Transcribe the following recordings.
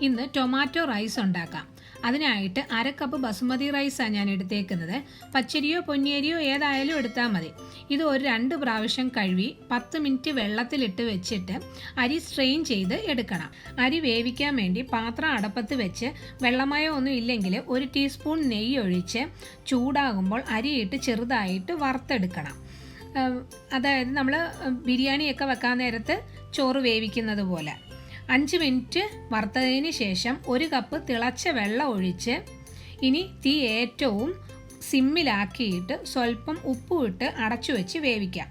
ഇന്ന് tomato rice ഉണ്ടാക്കാം. അതിനായിട്ട് 1/2 കപ്പ് ബസുമതി റൈസാണ് ഞാൻ എടുത്തേക്കുന്നത്. പച്ചരിയോ പൊന്നിയരിയോ ഏതായാലും എടുത്താൽ മതി. ഇത് ഒരു 2 പ്രാവശ്യം കഴുകി 10 മിനിറ്റ് വെള്ളത്തിലിട്ട് വെച്ചിട്ട് അരി സ്ട്രെയിൻ ചെയ്ത് എടുക്കണം. അരി വേവിക്കാൻ വേണ്ടി പാത്രം അടപ്പത്ത് വെച്ച് വെള്ളമയോ ഒന്നും ഇല്ലെങ്കിൽ 1 ടീസ്പൂൺ നെയ്യ് ഒഴിച്ച് ചൂടാകുമ്പോൾ അരിയിട്ട് ചെറുതായിട്ട് വറുത്തെടുക്കണം. അതായത് നമ്മൾ ബിരിയാണിയൊക്കെ വെക്കാൻ നേരത്ത് ചോറ് വേവിക്കുന്നത് പോലെ. 5 മിനിറ്റ് വറുത്തതിന് ശേഷം 1 കപ്പ് തിളച്ച വെള്ളം ഒഴിച്ച് ഇനി തീ ഏറ്റവും സിമ്മിലാക്കിയിട്ട് സ്വല്പം ഉപ്പും ഇട്ട് അടച്ചു വെച്ച് വേവിക്കാം.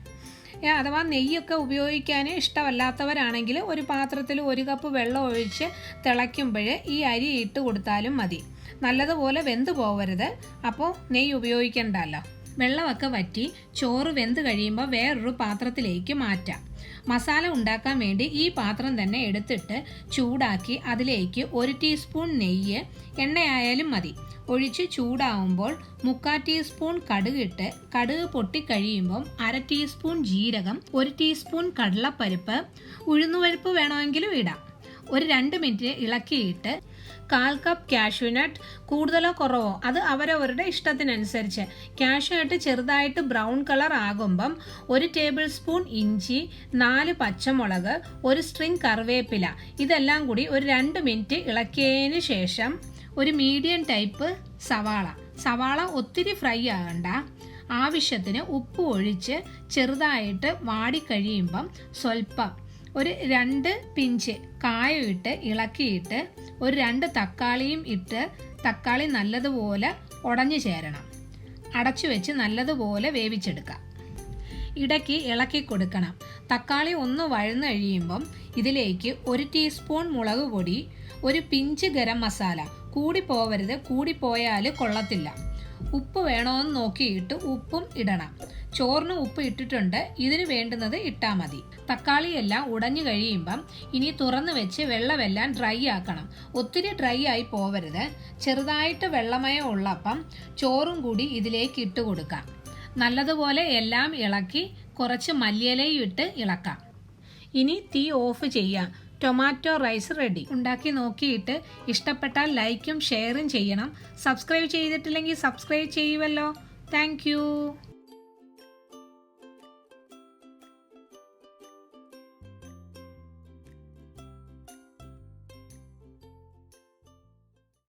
അഥവാ നെയ്യൊക്കെ ഉപയോഗിക്കാൻ ഇഷ്ടമല്ലാത്തവരാണെങ്കിൽ ഒരു പാത്രത്തിൽ 1 കപ്പ് വെള്ളം ഒഴിച്ച് തിളയ്ക്കുമ്പോൾ ഈ അരി ഇട്ട് കൊടുത്താലും മതി. നല്ലതുപോലെ വെന്ത് പോവരുത്, അപ്പോൾ നെയ്യ് ഉപയോഗിക്കണ്ടല്ലോ. വെള്ളമൊക്കെ വറ്റി ചോറ് വെന്ത് കഴിയുമ്പോൾ വേറൊരു പാത്രത്തിലേക്ക് മാറ്റാം. മസാല ഉണ്ടാക്കാൻ വേണ്ടി ഈ പാത്രം തന്നെ എടുത്തിട്ട് ചൂടാക്കി അതിലേക്ക് 1 ടീസ്പൂൺ നെയ്യ്, എണ്ണയായാലും മതി, ഒഴിച്ച് ചൂടാവുമ്പോൾ 3/4 ടീസ്പൂൺ കടുകിട്ട് കടുക് പൊട്ടിക്കഴിയുമ്പം 1/2 ടീസ്പൂൺ ജീരകം, 1 ടീസ്പൂൺ കടലപ്പരിപ്പ്, ഉഴുന്നുപരിപ്പ് വേണമെങ്കിലും ഇടാം. ഒരു 2 മിനിറ്റ് ഇളക്കിയിട്ട് 1/4 കപ്പ് കാഷ്യൂനട്ട്, കൂടുതലോ കുറവോ അത് അവരവരുടെ ഇഷ്ടത്തിനനുസരിച്ച്. കാഷ്യൂനട്ട് ചെറുതായിട്ട് ബ്രൗൺ കളർ ആകുമ്പം 1 ടേബിൾ സ്പൂൺ ഇഞ്ചി, 4 പച്ചമുളക്, 1 സ്ട്രിംഗ് കറിവേപ്പില, ഇതെല്ലാം കൂടി ഒരു 2 മിനിറ്റ് ഇളക്കിയതിന് ശേഷം ഒരു മീഡിയം ടൈപ്പ് സവാള ഒത്തിരി ഫ്രൈ ആകണ്ട, ആവശ്യത്തിന് ഉപ്പ് ഒഴിച്ച് ചെറുതായിട്ട് വാടിക്കഴിയുമ്പം സ്വല്പം ഒരു 2 പിഞ്ച് കായം ഇട്ട് ഇളക്കിയിട്ട് ഒരു 2 തക്കാളിയും ഇട്ട് തക്കാളി നല്ലതുപോലെ ഉടഞ്ഞു ചേരണം. അടച്ചു വെച്ച് നല്ലതുപോലെ വേവിച്ചെടുക്കാം. ഇടയ്ക്ക് ഇളക്കി കൊടുക്കണം. തക്കാളി ഒന്ന് വഴന്നു കഴിയുമ്പം ഇതിലേക്ക് 1 ടീസ്പൂൺ മുളക് പൊടി, 1 പിഞ്ച് ഗരം മസാല, കൂടി പോവരുത്, കൂടിപ്പോയാൽ കൊള്ളത്തില്ല. ഉപ്പ് വേണമെന്ന് നോക്കിയിട്ട് ഉപ്പും ഇടണം. ചോറിന് ഉപ്പ് ഇട്ടിട്ടുണ്ട്, ഇതിന് വേണ്ടുന്നത് ഇട്ടാൽ മതി. തക്കാളിയെല്ലാം ഉടഞ്ഞു കഴിയുമ്പം ഇനി തുറന്ന് വെച്ച് വെള്ളമെല്ലാം ഡ്രൈ ആക്കണം. ഒത്തിരി ഡ്രൈ ആയി പോവരുത്. ചെറുതായിട്ട് വെള്ളമയം ഉള്ളപ്പം ചോറും കൂടി ഇതിലേക്ക് ഇട്ട് കൊടുക്കാം. നല്ലതുപോലെ എല്ലാം ഇളക്കി കുറച്ച് മല്ലിയിലയും ഇട്ട് ഇളക്കാം. ഇനി തീ ഓഫ് ചെയ്യാം. Tomato rice ready. ഉണ്ടാക്കി നോക്കിയിട്ട് ഇഷ്ടപ്പെട്ടാൽ ലൈക്കും ഷെയറും ചെയ്യണം. സബ്സ്ക്രൈബ് ചെയ്തിട്ടില്ലെങ്കിൽ സബ്സ്ക്രൈബ് ചെയ്യുമല്ലോ. താങ്ക്